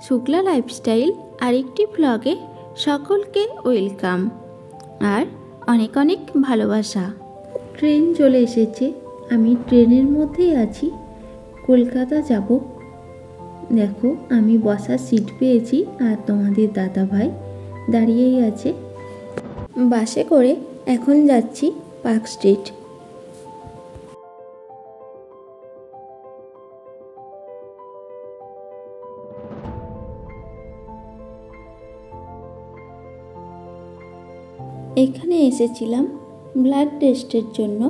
Shukla lifestyle আরেকটি ব্লগে সকলকে ওয়েলকাম আর অনেক অনেক ভালোবাসা। ট্রেন চলে এসেছে, আমি ট্রেনের মধ্যেই আছি, কলকাতা যাব। দেখো আমি বসার সিট পেয়েছি আর তোমাদের দাদা ভাই দাঁড়িয়েই আছে। বাসে করে এখন যাচ্ছি পার্ক স্ট্রিট। এখানে এসেছিলাম ব্লাড টেস্টের জন্য।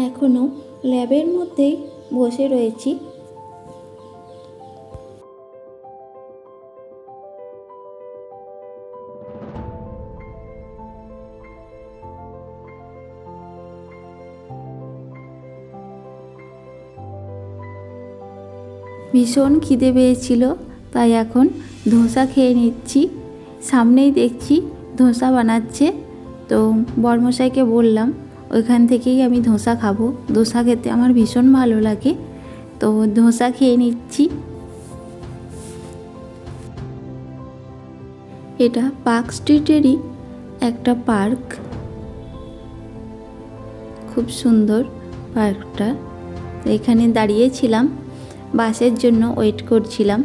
এখনো ল্যাবের মধ্যেই বসে রয়েছি। ভীষণ খিদে পেয়েছিল, তাই এখন ধোসা খেয়ে নিচ্ছি। সামনেই দেখছি ধোসা বানাচ্ছে, তো বরমশাইকে বললাম ওইখান থেকেই আমি ধোসা খাবো। ধোসা খেতে আমার ভীষণ ভালো লাগে, তো ধোসা খেয়ে নিচ্ছি। এটা পার্ক স্ট্রিটেরই একটা পার্ক, খুব সুন্দর পার্কটা। এখানে দাঁড়িয়েছিলাম, বাসের জন্য ওয়েট করছিলাম।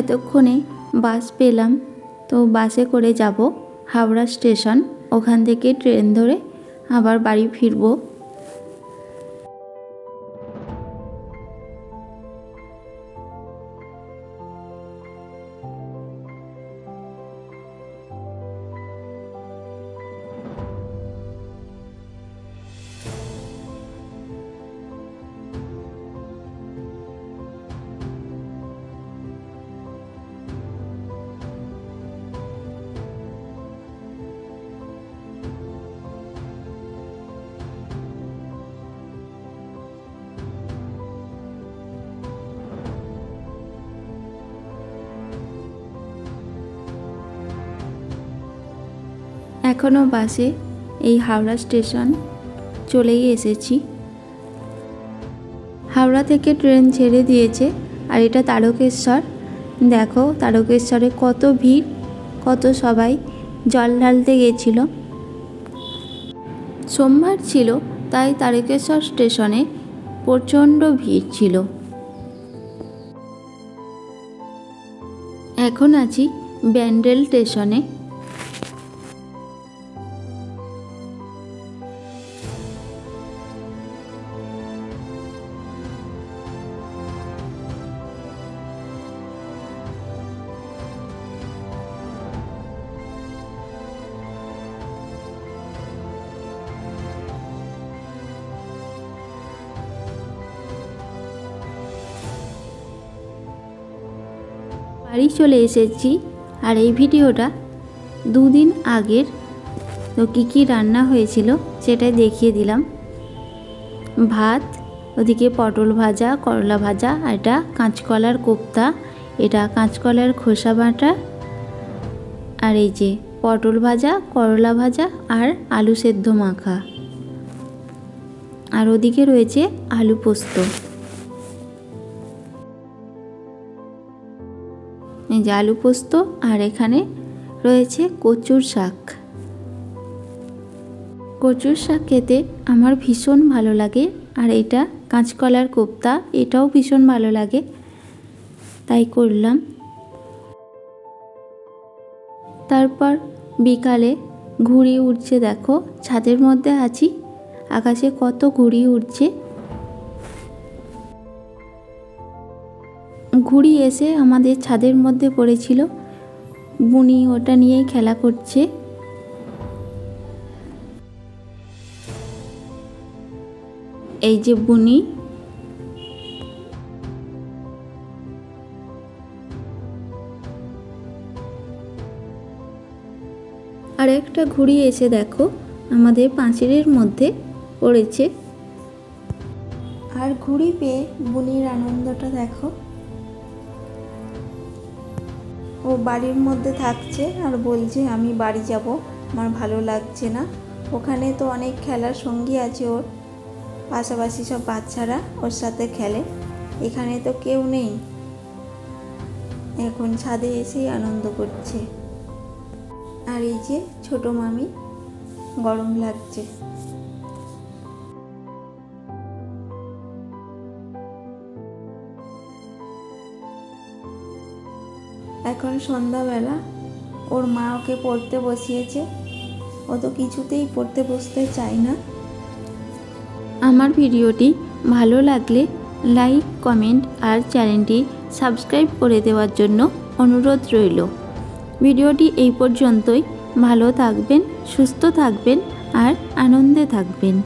এতক্ষণে বাস পেলাম, তো বাসে করে যাব হাওড়া স্টেশন। ওখান থেকে ট্রেন ধরে আবার বাড়ি ফিরবো। এখনও বাসে এই হাওড়া স্টেশন চলেই এসেছি। হাওড়া থেকে ট্রেন ছেড়ে দিয়েছে, আর এটা তারকেশ্বর। দেখো তারকেশ্বরে কত ভিড়, কত সবাই জল ঢালতে গেছিল। সোমবার ছিল, তাই তারকেশ্বর স্টেশনে প্রচণ্ড ভিড় ছিল। এখন আছি ব্যান্ডেল স্টেশনে। বাড়ি চলে এসেছি, আর এই ভিডিওটা দুদিন আগের। তো কী কী রান্না হয়েছিল সেটাই দেখিয়ে দিলাম। ভাত, ওদিকে পটল ভাজা, করলা ভাজা, আর এটা কাঁচকলার কোপ্তা, এটা কাঁচকলার খোসা বাটা, আর এই যে পটল ভাজা, করলা ভাজা আর আলু সেদ্ধ মাখা, আর ওদিকে রয়েছে আলু পোস্ত। এই যে আলু পোস্ত, আর এখানে রয়েছে কচুর শাক। কচুর শাক খেতে আমার ভীষণ ভালো লাগে, আর এটা কাঁচকলার কোপ্তা, এটাও ভীষণ ভালো লাগে, তাই করলাম। তারপর বিকালে ঘুড়ি উড়ছে, দেখো ছাদের মধ্যে আছি, আকাশে কত ঘুড়ি উড়ছে। ঘুড়ি এসে আমাদের ছাদের মধ্যে পড়েছিল, বুনি ওটা নিয়েই খেলা করছে। এই যে বুনি, আর একটা ঘুড়ি এসে দেখো আমাদের পাঁচিলের মধ্যে পড়েছে। আর ঘুড়ি পেয়ে বুনির আনন্দটা দেখো, ও বাড়ির মধ্যে থাকছে আর বলছে আমি বাড়ি যাব, আমার ভালো লাগছে না। ওখানে তো অনেক খেলার সঙ্গী আছে ওর, পাশাপাশি সব বাচ্চারা ওর সাথে খেলে, এখানে তো কেউ নেই। এখন ছাদে এসেই আনন্দ করছে। আর এই যে ছোট মামি, গরম লাগছে। এখন সন্ধ্যাবেলা, ওর মা ওকে পড়তে বসিয়েছে, ও তো কিছুতেই পড়তে বসতে চায় না। আমার ভিডিওটি ভালো লাগলে লাইক, কমেন্ট আর চ্যানেলটি সাবস্ক্রাইব করে দেওয়ার জন্য অনুরোধ রইল। ভিডিওটি এই পর্যন্তই। ভালো থাকবেন, সুস্থ থাকবেন আর আনন্দে থাকবেন।